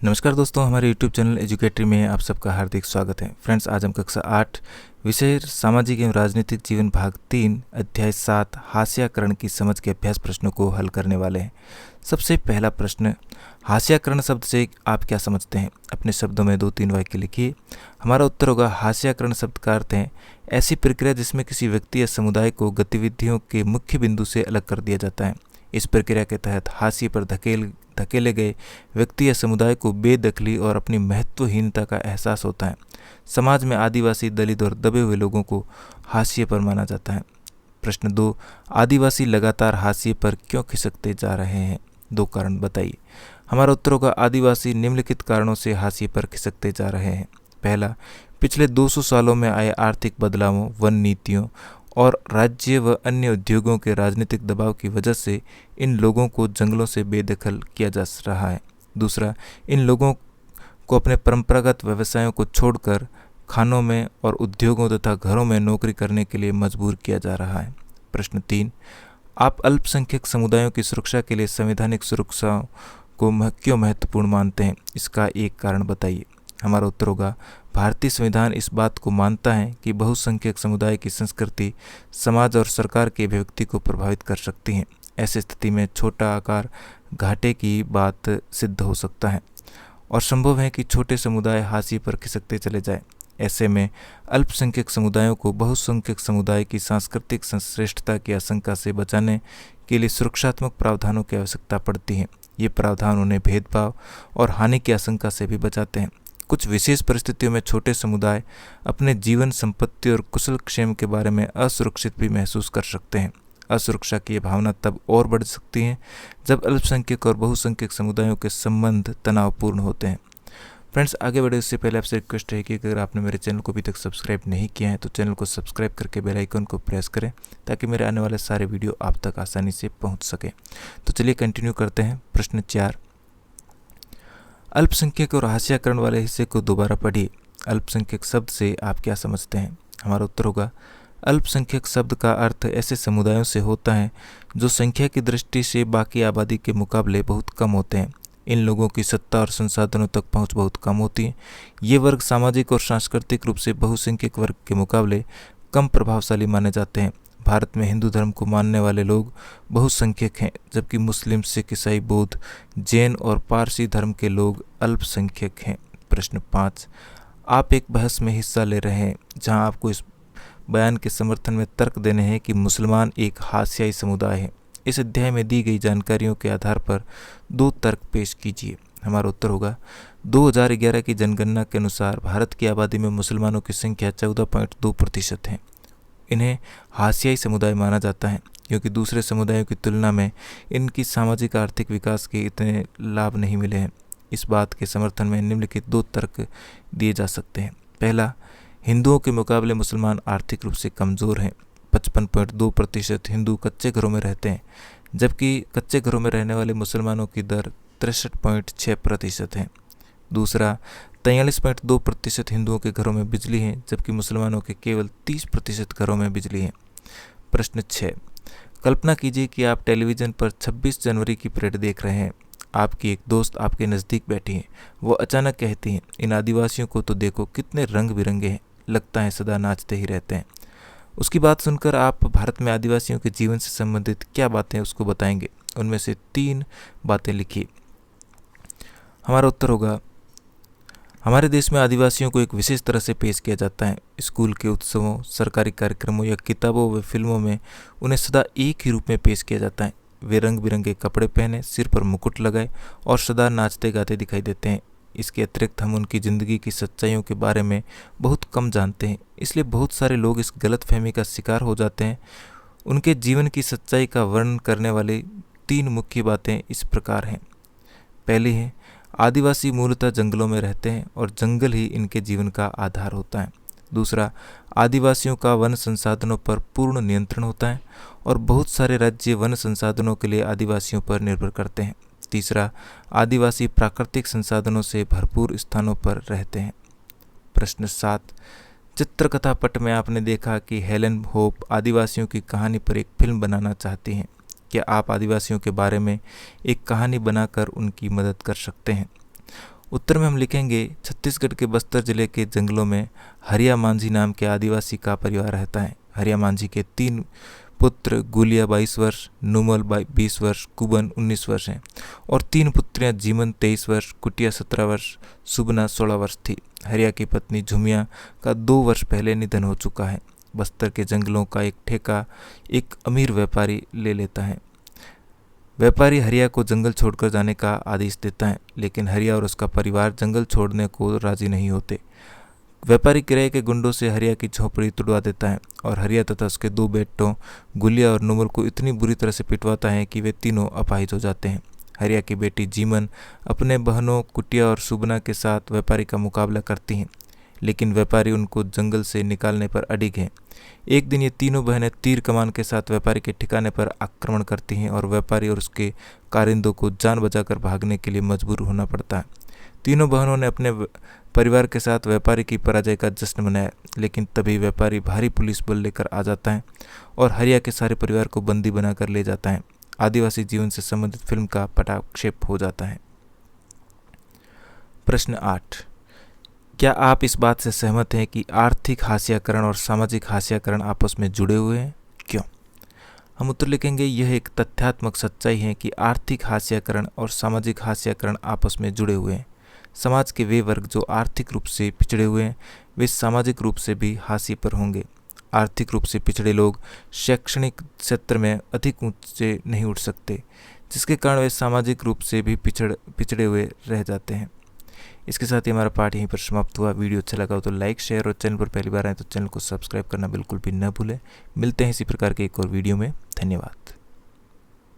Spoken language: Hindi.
नमस्कार दोस्तों, हमारे YouTube चैनल एजुकेटरी में आप सबका हार्दिक स्वागत है। फ्रेंड्स, आज हम कक्षा 8 विषय सामाजिक एवं राजनीतिक जीवन भाग 3 अध्याय 7 हास्याकरण की समझ के अभ्यास प्रश्नों को हल करने वाले हैं। सबसे पहला प्रश्न, हास्याकरण शब्द से आप क्या समझते हैं? अपने शब्दों में 2-3 वाक्य लिखिए। हमारा उत्तर होगा, हास्याकरण शब्द का अर्थ है ऐसी प्रक्रिया जिसमें किसी व्यक्ति या समुदाय को गतिविधियों के मुख्य बिंदु से अलग कर दिया जाता है। इस प्रक्रिया के तहत हाशिए पर धकेले गए व्यक्ति या समुदाय को बेदखली और अपनी महत्वहीनता का एहसास होता है। समाज में आदिवासी, दलित और दबे हुए लोगों को हाशिए पर माना जाता है। प्रश्न 2, आदिवासी लगातार हाशिए पर क्यों खिसकते जा रहे हैं? 2 कारण बताइए। हमारा उत्तर होगा, आदिवासी निम्नलिखित कारणों से हाशिए पर खिसकते जा रहे हैं। पहला, पिछले 200 सालों में आए आर्थिक बदलावों, वन नीतियों और राज्य व अन्य उद्योगों के राजनीतिक दबाव की वजह से इन लोगों को जंगलों से बेदखल किया जा रहा है। दूसरा, इन लोगों को अपने परंपरागत व्यवसायों को छोड़कर खानों में और उद्योगों तथा घरों में नौकरी करने के लिए मजबूर किया जा रहा है। प्रश्न 3, आप अल्पसंख्यक समुदायों की सुरक्षा के लिए संवैधानिक सुरक्षा को क्यों महत्वपूर्ण मानते हैं? इसका एक कारण बताइए। हमारा उत्तर होगा, भारतीय संविधान इस बात को मानता है कि बहुसंख्यक समुदाय की संस्कृति समाज और सरकार की अभिव्यक्ति को प्रभावित कर सकती है। ऐसी स्थिति में छोटा आकार घाटे की बात सिद्ध हो सकता है और संभव है कि छोटे समुदाय हाशिए पर खिसकते चले जाएं। ऐसे में अल्पसंख्यक समुदायों को बहुसंख्यक समुदाय की सांस्कृतिक श्रेष्ठता की आशंका से बचाने के लिए सुरक्षात्मक प्रावधानों की आवश्यकता पड़ती है। ये प्रावधान उन्हें भेदभाव और हानि की आशंका से भी बचाते हैं। कुछ विशेष परिस्थितियों में छोटे समुदाय अपने जीवन, संपत्ति और कुशल क्षेम के बारे में असुरक्षित भी महसूस कर सकते हैं। असुरक्षा की भावना तब और बढ़ सकती है जब अल्पसंख्यक और बहुसंख्यक समुदायों के संबंध तनावपूर्ण होते हैं। फ्रेंड्स, आगे बढ़े उससे पहले आपसे रिक्वेस्ट है कि अगर आपने मेरे चैनल को अभी तक सब्सक्राइब नहीं किया है तो चैनल को सब्सक्राइब करके बेल आइकन को प्रेस करें ताकि मेरे आने वाले सारे वीडियो आप तक आसानी से पहुंच सके। तो चलिए कंटिन्यू करते हैं। प्रश्न 4, अल्पसंख्यक और हास्याकरण वाले हिस्से को दोबारा पढ़िए। अल्पसंख्यक शब्द से आप क्या समझते हैं? हमारा उत्तर होगा, अल्पसंख्यक शब्द का अर्थ ऐसे समुदायों से होता है जो संख्या की दृष्टि से बाकी आबादी के मुकाबले बहुत कम होते हैं। इन लोगों की सत्ता और संसाधनों तक पहुंच बहुत कम होती है। ये वर्ग सामाजिक और सांस्कृतिक रूप से बहुसंख्यक वर्ग के मुकाबले कम प्रभावशाली माने जाते हैं। भारत में हिंदू धर्म को मानने वाले लोग बहुसंख्यक हैं, जबकि मुस्लिम, सिख, ईसाई, बौद्ध, जैन और पारसी धर्म के लोग अल्पसंख्यक हैं। प्रश्न 5, आप एक बहस में हिस्सा ले रहे हैं जहां आपको इस बयान के समर्थन में तर्क देने हैं कि मुसलमान एक हाशियाई समुदाय है। इस अध्याय में दी गई जानकारियों के आधार पर 2 तर्क पेश कीजिए। हमारा उत्तर होगा, 2011 की जनगणना के अनुसार भारत की आबादी में मुसलमानों की संख्या 14.2% है। इन्हें हाशियाई समुदाय माना जाता है क्योंकि दूसरे समुदायों की तुलना में इनकी सामाजिक आर्थिक विकास के इतने लाभ नहीं मिले हैं। इस बात के समर्थन में निम्नलिखित 2 तर्क दिए जा सकते हैं। पहला, हिंदुओं के मुकाबले मुसलमान आर्थिक रूप से कमज़ोर हैं। 55.2% हिंदू कच्चे घरों में रहते हैं, जबकि कच्चे घरों में रहने वाले मुसलमानों की दर 63.6% है। दूसरा, 43.2% हिंदुओं के घरों में बिजली है, जबकि मुसलमानों के केवल 30% घरों में बिजली है। प्रश्न 6, कल्पना कीजिए कि आप टेलीविज़न पर 26 जनवरी की परेड देख रहे हैं। आपकी एक दोस्त आपके नज़दीक बैठी है। वो अचानक कहती हैं, इन आदिवासियों को तो देखो, कितने रंग बिरंगे हैं, लगता है सदा नाचते ही रहते हैं। उसकी बात सुनकर आप भारत में आदिवासियों के जीवन से संबंधित क्या बातें उसको बताएंगे? उनमें से 3 बातें लिखिए। हमारा उत्तर होगा, हमारे देश में आदिवासियों को एक विशेष तरह से पेश किया जाता है। स्कूल के उत्सवों, सरकारी कार्यक्रमों या किताबों व फिल्मों में उन्हें सदा एक ही रूप में पेश किया जाता है। वे रंग बिरंगे कपड़े पहने, सिर पर मुकुट लगाए और सदा नाचते गाते दिखाई देते हैं। इसके अतिरिक्त हम उनकी ज़िंदगी की सच्चाइयों के बारे में बहुत कम जानते हैं, इसलिए बहुत सारे लोग इस गलतफहमी का शिकार हो जाते हैं। उनके जीवन की सच्चाई का वर्णन करने वाली 3 मुख्य बातें इस प्रकार हैं। पहली है, आदिवासी मूलतः जंगलों में रहते हैं और जंगल ही इनके जीवन का आधार होता है। दूसरा, आदिवासियों का वन संसाधनों पर पूर्ण नियंत्रण होता है और बहुत सारे राज्य वन संसाधनों के लिए आदिवासियों पर निर्भर करते हैं। तीसरा, आदिवासी प्राकृतिक संसाधनों से भरपूर स्थानों पर रहते हैं। प्रश्न 7, चित्रकथा पट में आपने देखा कि हेलेन होप आदिवासियों की कहानी पर एक फिल्म बनाना चाहती हैं। क्या आप आदिवासियों के बारे में एक कहानी बनाकर उनकी मदद कर सकते हैं? उत्तर में हम लिखेंगे छत्तीसगढ़ के बस्तर जिले के जंगलों में हरिया मांझी नाम के आदिवासी का परिवार रहता है। हरिया मांझी के 3 पुत्र गुलिया 22 वर्ष, नुमल 20 वर्ष, कुबन 19 वर्ष हैं और 3 पुत्रियां जीमन 23 वर्ष, कुटिया 17 वर्ष, सुबना 16 वर्ष थी। हरिया की पत्नी झुमिया का 2 वर्ष पहले निधन हो चुका है। बस्तर के जंगलों का एक ठेका एक अमीर व्यापारी ले लेता है। व्यापारी हरिया को जंगल छोड़कर जाने का आदेश देता है, लेकिन हरिया और उसका परिवार जंगल छोड़ने को राजी नहीं होते। व्यापारी किराए के गुंडों से हरिया की झोपड़ी तुड़वा देता है और हरिया तथा उसके 2 बेटों गुलिया और नुमल को इतनी बुरी तरह से पिटवाता है कि वे तीनों अपाहिज हो जाते हैं। हरिया की बेटी जीमन अपने बहनों कुटिया और सुबना के साथ व्यापारी का मुकाबला करती हैं, लेकिन व्यापारी उनको जंगल से निकालने पर अडिग है। एक दिन ये तीनों बहनें तीर कमान के साथ व्यापारी के ठिकाने पर आक्रमण करती हैं और व्यापारी और उसके कारिंदों को जान बचाकर भागने के लिए मजबूर होना पड़ता है। तीनों बहनों ने अपने परिवार के साथ व्यापारी की पराजय का जश्न मनाया, लेकिन तभी व्यापारी भारी पुलिस बल लेकर आ जाता है और हरिया के सारे परिवार को बंदी बनाकर ले जाता है। आदिवासी जीवन से संबंधित फिल्म का पटाक्षेप हो जाता है। प्रश्न 8, क्या आप इस बात से सहमत हैं कि आर्थिक हाशियाकरण और सामाजिक हाशियाकरण आपस में जुड़े हुए हैं? क्यों? हम उत्तर लिखेंगे, यह एक तथ्यात्मक सच्चाई है कि आर्थिक हाशियाकरण और सामाजिक हाशियाकरण आपस में जुड़े हुए हैं। समाज के वे वर्ग जो आर्थिक रूप से पिछड़े हुए हैं, वे सामाजिक रूप से भी हाशिए पर होंगे। आर्थिक रूप से पिछड़े लोग शैक्षणिक क्षेत्र में अधिक ऊंचे नहीं उठ सकते, जिसके कारण वे सामाजिक रूप से भी पिछड़े हुए रह जाते हैं। इसके साथ ही हमारा पाठ यहीं पर समाप्त हुआ। वीडियो अच्छा लगा हो तो लाइक, शेयर और चैनल पर पहली बार आए तो चैनल को सब्सक्राइब करना बिल्कुल भी न भूलें। मिलते हैं इसी प्रकार के एक और वीडियो में। धन्यवाद।